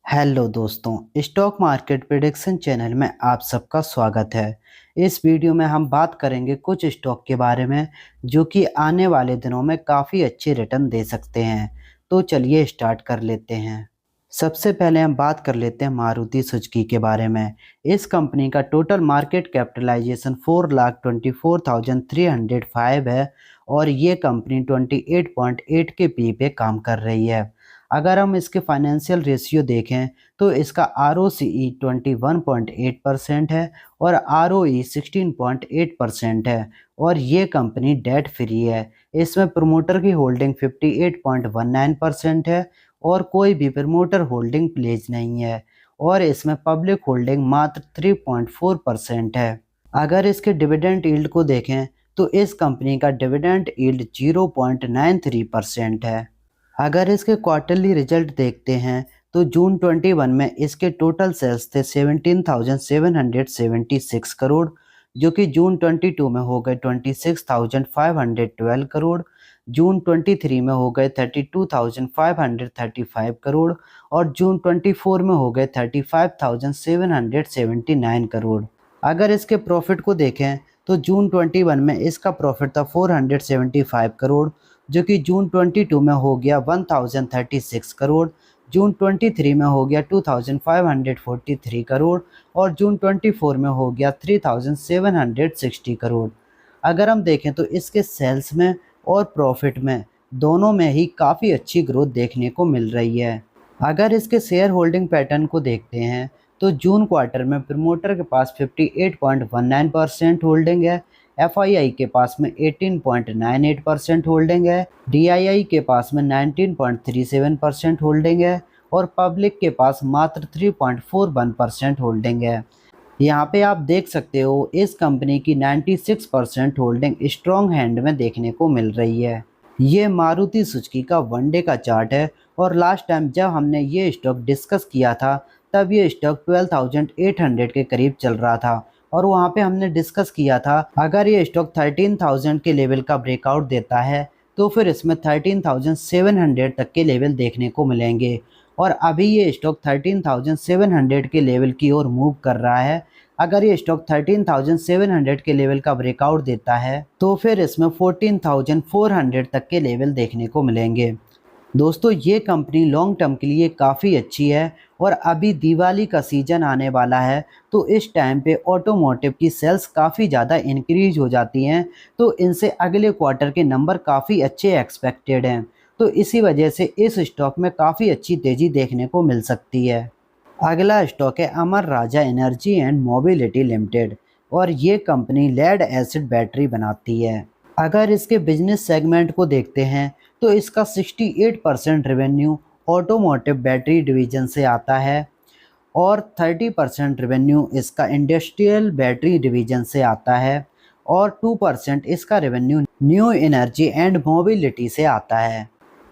Hello दोस्तों, stock market prediction channel में आप सबका स्वागत है। इस वीडियो में हम बात करेंगे कुछ स्टॉक के बारे में जो कि आने वाले दिनों में काफ़ी अच्छे रिटर्न दे सकते हैं। तो चलिए स्टार्ट कर लेते हैं। सबसे पहले हम बात कर लेते हैं मारुति सुजुकी के बारे में। इस कंपनी का टोटल मार्केट कैपिटलाइजेशन 4,24,305 है और ये कंपनी 28.8 के पी पे काम कर रही है। अगर हम इसके फाइनेंशियल रेशियो देखें तो इसका ROCE 21.8% है और ROE 16.8% है और ये कंपनी डेट फ्री है। इसमें प्रमोटर की होल्डिंग 58.19% है और कोई भी प्रमोटर होल्डिंग प्लेज नहीं है और इसमें पब्लिक होल्डिंग मात्र 3.4% है। अगर इसके डिविडेंड यील्ड को देखें तो इस कंपनी का डिविडेंड यील्ड 0.93% है। अगर इसके क्वार्टरली रिजल्ट देखते हैं तो जून 21 में इसके टोटल सेल्स थे 17,776 करोड़, जो कि जून 22 में हो गए 26,512 करोड़, जून 23 में हो गए 32,535 करोड़ और जून 24 में हो गए 35,779 करोड़। अगर इसके प्रॉफिट को देखें तो जून 21 में इसका प्रॉफिट था 475 करोड़, जो कि जून 22 में हो गया 1036 करोड़, जून 23 में हो गया 2543 करोड़ और जून 24 में हो गया 3760 करोड़। अगर हम देखें तो इसके सेल्स में और प्रॉफिट में दोनों में ही काफ़ी अच्छी ग्रोथ देखने को मिल रही है। अगर इसके शेयर होल्डिंग पैटर्न को देखते हैं तो जून क्वार्टर में प्रमोटर के पास 58.19% होल्डिंग है, FII के पास में 18.98% होल्डिंग है, DII के पास में 19.37% होल्डिंग है और पब्लिक के पास मात्र 3.41% होल्डिंग है। यहाँ पे आप देख सकते हो इस कंपनी की 96% होल्डिंग स्ट्रॉन्ग हैंड में देखने को मिल रही है। ये मारुति सुजुकी का वनडे का चार्ट है और लास्ट टाइम जब हमने ये स्टॉक डिस्कस किया था तब ये स्टॉक 12,800 के करीब चल रहा था और वहाँ पे हमने डिस्कस किया था अगर ये स्टॉक 13,000 के लेवल का ब्रेकआउट देता है तो फिर इसमें 13,700 तक के लेवल देखने को मिलेंगे और अभी ये स्टॉक 13,700 के लेवल की ओर मूव कर रहा है। अगर ये स्टॉक 13,700 के लेवल का ब्रेकआउट देता है तो फिर इसमें 14,400 तक के लेवल देखने को मिलेंगे। दोस्तों, ये कंपनी लॉन्ग टर्म के लिए काफ़ी अच्छी है और अभी दिवाली का सीज़न आने वाला है तो इस टाइम पे ऑटोमोटिव की सेल्स काफ़ी ज़्यादा इंक्रीज हो जाती हैं, तो इनसे अगले क्वार्टर के नंबर काफ़ी अच्छे एक्सपेक्टेड हैं। तो इसी वजह से इस स्टॉक में काफ़ी अच्छी तेज़ी देखने को मिल सकती है। अगला स्टॉक है अमर राजा एनर्जी एंड मोबिलिटी लिमिटेड और ये कंपनी लेड एसिड बैटरी बनाती है। अगर इसके बिजनेस सेगमेंट को देखते हैं तो इसका 68% रेवेन्यू ऑटोमोटिव बैटरी डिवीजन से आता है और 30% रेवेन्यू इसका इंडस्ट्रियल बैटरी डिवीजन से आता है और 2% इसका revenue new energy and mobility से आता है।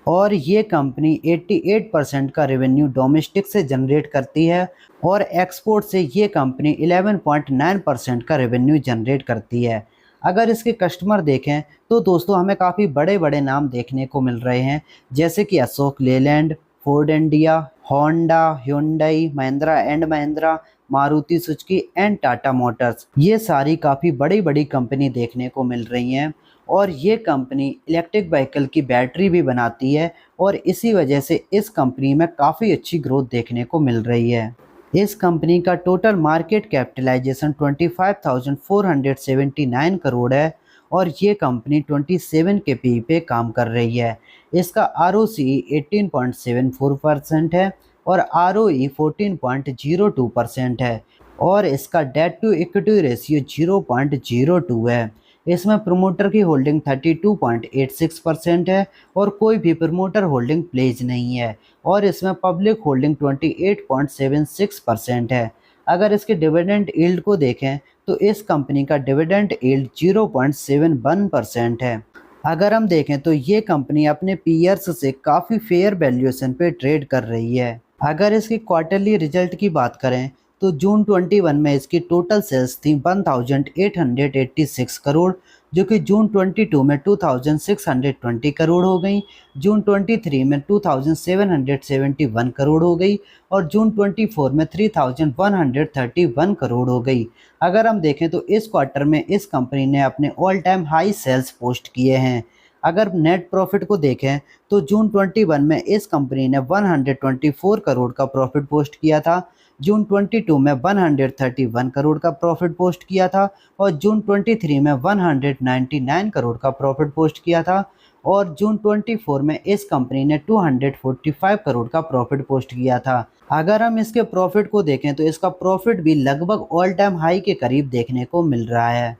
और ये कंपनी 88% का रेवेन्यू डोमेस्टिक से जनरेट करती है और एक्सपोर्ट से ये कंपनी 11.9% का रेवेन्यू जनरेट करती है। अगर इसके कस्टमर देखें तो दोस्तों हमें काफ़ी बड़े बड़े नाम देखने को मिल रहे हैं, जैसे कि Ashok Leyland, Ford India, Honda, hyundai, Mahindra and Mahindra, Maruti Suzuki and Tata Motors. ये सारी काफ़ी बड़ी बड़ी कंपनी देखने को मिल रही हैं और ये कंपनी इलेक्ट्रिक व्हीकल की बैटरी भी बनाती है और इसी वजह से इस कंपनी में काफ़ी अच्छी ग्रोथ देखने को मिल रही है। इस कंपनी का टोटल मार्केट कैपिटलाइजेशन 25,479 करोड़ है और ये कंपनी 27 के पी पे काम कर रही है। इसका ROCE 18.74% है और ROE 14.02% है और इसका डेट टू इक्विटी रेशियो 0.02 है। इसमें प्रमोटर की होल्डिंग 32.86% है और कोई भी प्रमोटर होल्डिंग प्लेज नहीं है और इसमें पब्लिक होल्डिंग 28.76% है। अगर इसके डिविडेंड यील्ड को देखें तो इस कंपनी का डिविडेंड यील्ड 0.71% है। अगर हम देखें तो ये कंपनी अपने पीयर्स से काफ़ी फेयर वैल्यूएशन पे ट्रेड कर रही है। अगर इसकी क्वार्टरली रिजल्ट की बात करें तो जून 21 में इसकी टोटल सेल्स थी 1,886 करोड़, जो कि जून 22 में 2620 करोड़ हो गई, जून 23 में 2771 करोड़ हो गई और जून 24 में 3131 करोड़ हो गई। अगर हम देखें तो इस क्वार्टर में इस कंपनी ने अपने all time high sales post किए हैं। अगर नेट प्रॉफिट को देखें तो जून 21 में इस कंपनी ने 124 करोड़ का प्रॉफिट पोस्ट किया था, जून 22 में 131 करोड़ का प्रॉफिट पोस्ट किया था और जून 23 में 199 करोड़ का प्रॉफिट पोस्ट किया था और जून 24 में इस कंपनी ने 245 करोड़ का प्रॉफिट पोस्ट किया था। अगर हम इसके प्रॉफिट को देखें तो इसका प्रॉफिट भी लगभग ऑल टाइम हाई के करीब देखने को मिल रहा है।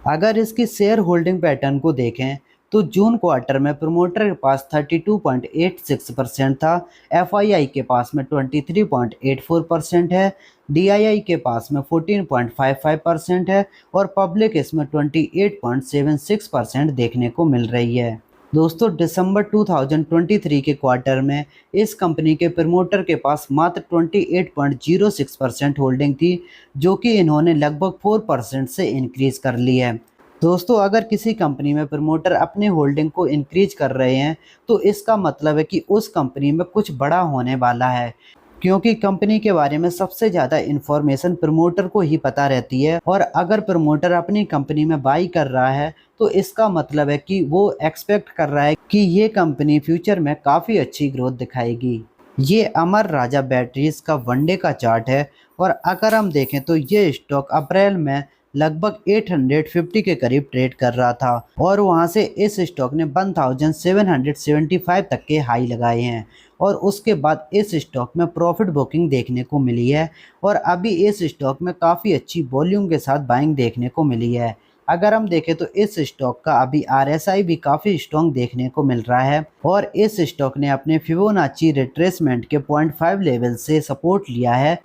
अगर इसकी शेयर होल्डिंग पैटर्न को देखें तो जून क्वार्टर में प्रमोटर के पास 32.86% था, एफआईआई के पास में 23.84% है, डीआईआई के पास में 14.55% है और पब्लिक इसमें 28.76% देखने को मिल रही है। दोस्तों, दिसंबर 2023 के क्वार्टर में इस कंपनी के प्रमोटर के पास मात्र 28.06% होल्डिंग थी, जो कि इन्होंने लगभग 4% से इंक्रीज कर ली है। दोस्तों, अगर किसी कंपनी में प्रमोटर अपने होल्डिंग को इंक्रीज कर रहे हैं तो इसका मतलब है कि उस कंपनी में कुछ बड़ा होने वाला है, क्योंकि कंपनी के बारे में सबसे ज़्यादा इन्फॉर्मेशन प्रमोटर को ही पता रहती है और अगर प्रमोटर अपनी कंपनी में बाई कर रहा है तो इसका मतलब है कि वो एक्सपेक्ट कर रहा है कि ये कंपनी फ्यूचर में काफ़ी अच्छी ग्रोथ दिखाएगी। ये अमर राजा बैटरीज का वनडे का चार्ट है और अगर हम देखें तो ये स्टॉक अप्रैल में लगभग 850 के करीब ट्रेड कर रहा था और वहां से इस स्टॉक ने 1775 तक के हाई लगाए हैं और उसके बाद इस स्टॉक में प्रॉफिट बुकिंग देखने को मिली है और अभी इस स्टॉक में काफ़ी अच्छी वॉल्यूम के साथ बाइंग देखने को मिली है। अगर हम देखें तो इस स्टॉक का अभी आरएसआई भी काफ़ी स्ट्रॉन्ग देखने को मिल रहा है और इस स्टॉक ने अपने फिबोनाची रिट्रेसमेंट के 0.5 लेवल से सपोर्ट लिया है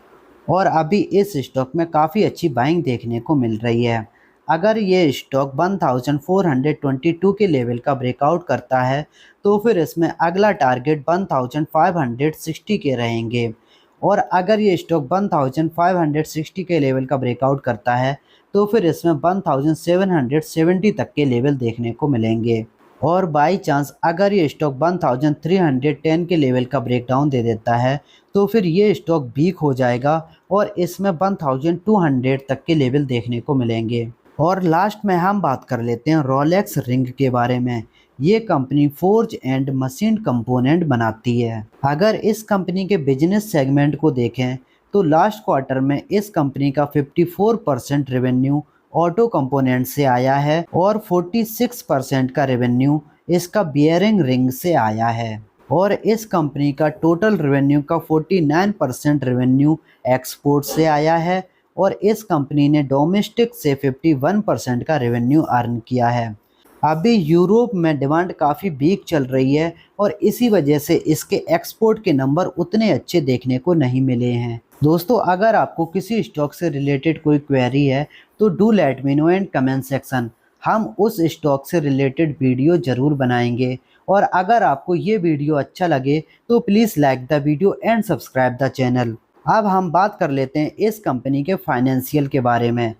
और अभी इस स्टॉक में काफ़ी अच्छी बाइंग देखने को मिल रही है। अगर ये स्टॉक 1422 के लेवल का ब्रेकआउट करता है तो फिर इसमें अगला टारगेट 1560 के रहेंगे और अगर ये स्टॉक 1560 के लेवल का ब्रेकआउट करता है तो फिर इसमें 1770 तक के लेवल देखने को मिलेंगे और बाई चांस अगर ये स्टॉक 1310 के लेवल का ब्रेकडाउन दे देता है तो फिर ये स्टॉक वीक हो जाएगा और इसमें 1200 तक के लेवल देखने को मिलेंगे। और लास्ट में हम बात कर लेते हैं रोलेक्स रिंग के बारे में। ये company forge and machine component बनाती है। अगर इस कंपनी के बिजनेस सेगमेंट को देखें तो लास्ट क्वार्टर में इस कंपनी का 54% रेवेन्यू ऑटो कंपोनेंट से आया है और 46% का रेवेन्यू इसका बियरिंग रिंग से आया है और इस कंपनी का टोटल रेवेन्यू का 49% रेवेन्यू एक्सपोर्ट से आया है और इस कंपनी ने डोमेस्टिक से 51% का रेवेन्यू अर्न किया है। अभी यूरोप में डिमांड काफ़ी वीक चल रही है और इसी वजह से इसके एक्सपोर्ट के नंबर उतने अच्छे देखने को नहीं मिले हैं। दोस्तों, अगर आपको किसी स्टॉक से रिलेटेड कोई क्वेरी है तो do let me know in comment section. हम उस स्टॉक से रिलेटेड वीडियो ज़रूर बनाएंगे और अगर आपको ये वीडियो अच्छा लगे तो please like the video and subscribe the channel. अब हम बात कर लेते हैं इस कंपनी के फाइनेंशियल के बारे में।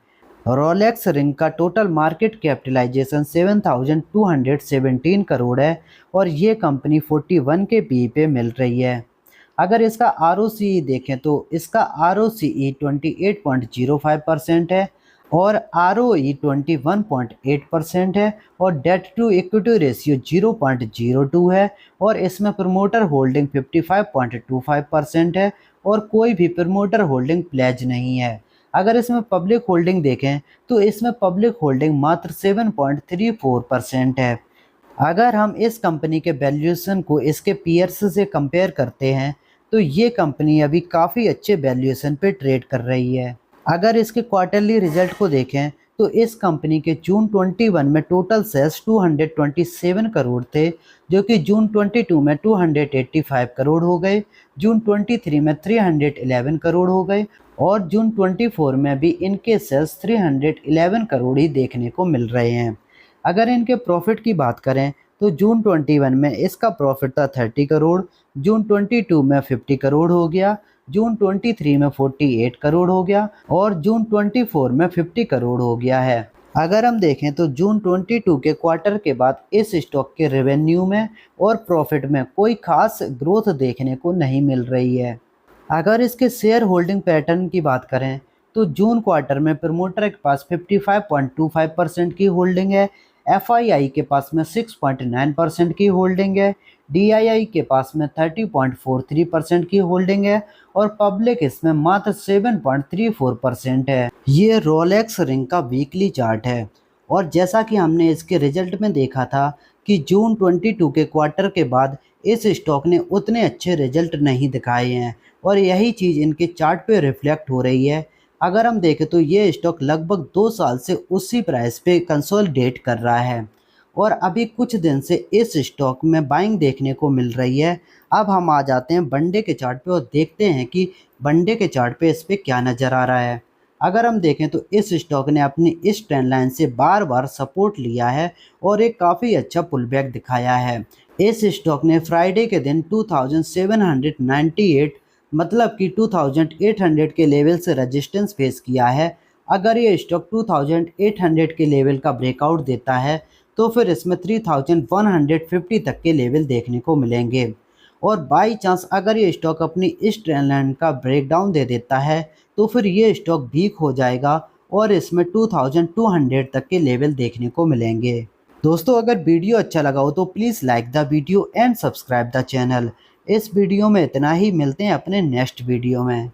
रोलेक्स रिंग का टोटल मार्केट कैपिटलाइजेशन 7217 करोड़ है और ये कंपनी 41 के पी पे मिल रही है। अगर इसका ROCE देखें तो इसका ROCE 28.05% है और ROE 21.8% है और डेट टू इक्विटी रेशियो 0.02 है और इसमें प्रमोटर होल्डिंग 55.25% है और कोई भी प्रमोटर होल्डिंग प्लेज नहीं है। अगर इसमें पब्लिक होल्डिंग देखें तो इसमें पब्लिक होल्डिंग मात्र 7.34% है। अगर हम इस कंपनी के वैल्यूएशन को इसके पीयर्स से कंपेयर करते हैं तो ये कंपनी अभी काफ़ी अच्छे वैल्यूएशन पे ट्रेड कर रही है। अगर इसके क्वार्टरली रिजल्ट को देखें तो इस कंपनी के जून 21 में टोटल सेल्स 227 करोड़ थे, जो कि जून 22 में 285 करोड़ हो गए, जून 23 में 311 करोड़ हो गए और जून 24 में भी इनके सेल्स 311 करोड़ ही देखने को मिल रहे हैं। अगर इनके प्रॉफिट की बात करें तो जून 21 में इसका प्रॉफिट था 30 करोड़, जून 22 में 50 करोड़ हो गया, जून 23 में 48 करोड़ हो गया और जून 24 में 50 करोड़ हो गया है। अगर हम देखें तो जून 22 के क्वार्टर के बाद इस स्टॉक के रेवेन्यू में और प्रॉफिट में कोई खास ग्रोथ देखने को नहीं मिल रही है। अगर इसके शेयर होल्डिंग पैटर्न की बात करें तो जून क्वार्टर में प्रमोटर के पास 55.25% की होल्डिंग है, एफआईआई के पास में 6.9% की होल्डिंग है, डीआईआई के पास में 30.43% की होल्डिंग है और पब्लिक इसमें मात्र 7.34% है। ये रोलेक्स रिंग का वीकली चार्ट है और जैसा कि हमने इसके रिजल्ट में देखा था कि जून 22 के क्वार्टर के बाद इस स्टॉक ने उतने अच्छे रिजल्ट नहीं दिखाए हैं और यही चीज़ इनके चार्ट पे रिफ्लेक्ट हो रही है। अगर हम देखें तो ये स्टॉक लगभग 2 साल से उसी प्राइस पे कंसोलिडेट कर रहा है और अभी कुछ दिन से इस स्टॉक में बाइंग देखने को मिल रही है। अब हम आ जाते हैं बंडे के चार्ट पे और देखते हैं कि बंडे के चार्ट पे इस पे क्या नज़र आ रहा है। अगर हम देखें तो इस स्टॉक ने अपनी इस ट्रेंड लाइन से बार बार सपोर्ट लिया है और एक काफ़ी अच्छा पुल बैक दिखाया है। इस स्टॉक ने फ्राइडे के दिन 2798 मतलब कि 2800 के लेवल से रेजिस्टेंस फेस किया है। अगर ये स्टॉक 2800 के लेवल का ब्रेकआउट देता है तो फिर इसमें 3150 तक के लेवल देखने को मिलेंगे और बाई चांस अगर ये स्टॉक अपनी इस ट्रेंड लाइन का ब्रेकडाउन दे देता है तो फिर ये स्टॉक वीक हो जाएगा और इसमें 2200 तक के लेवल देखने को मिलेंगे। दोस्तों अगर वीडियो अच्छा लगा हो तो please like the video and subscribe the channel. इस वीडियो में इतना ही, मिलते हैं अपने नेक्स्ट वीडियो में।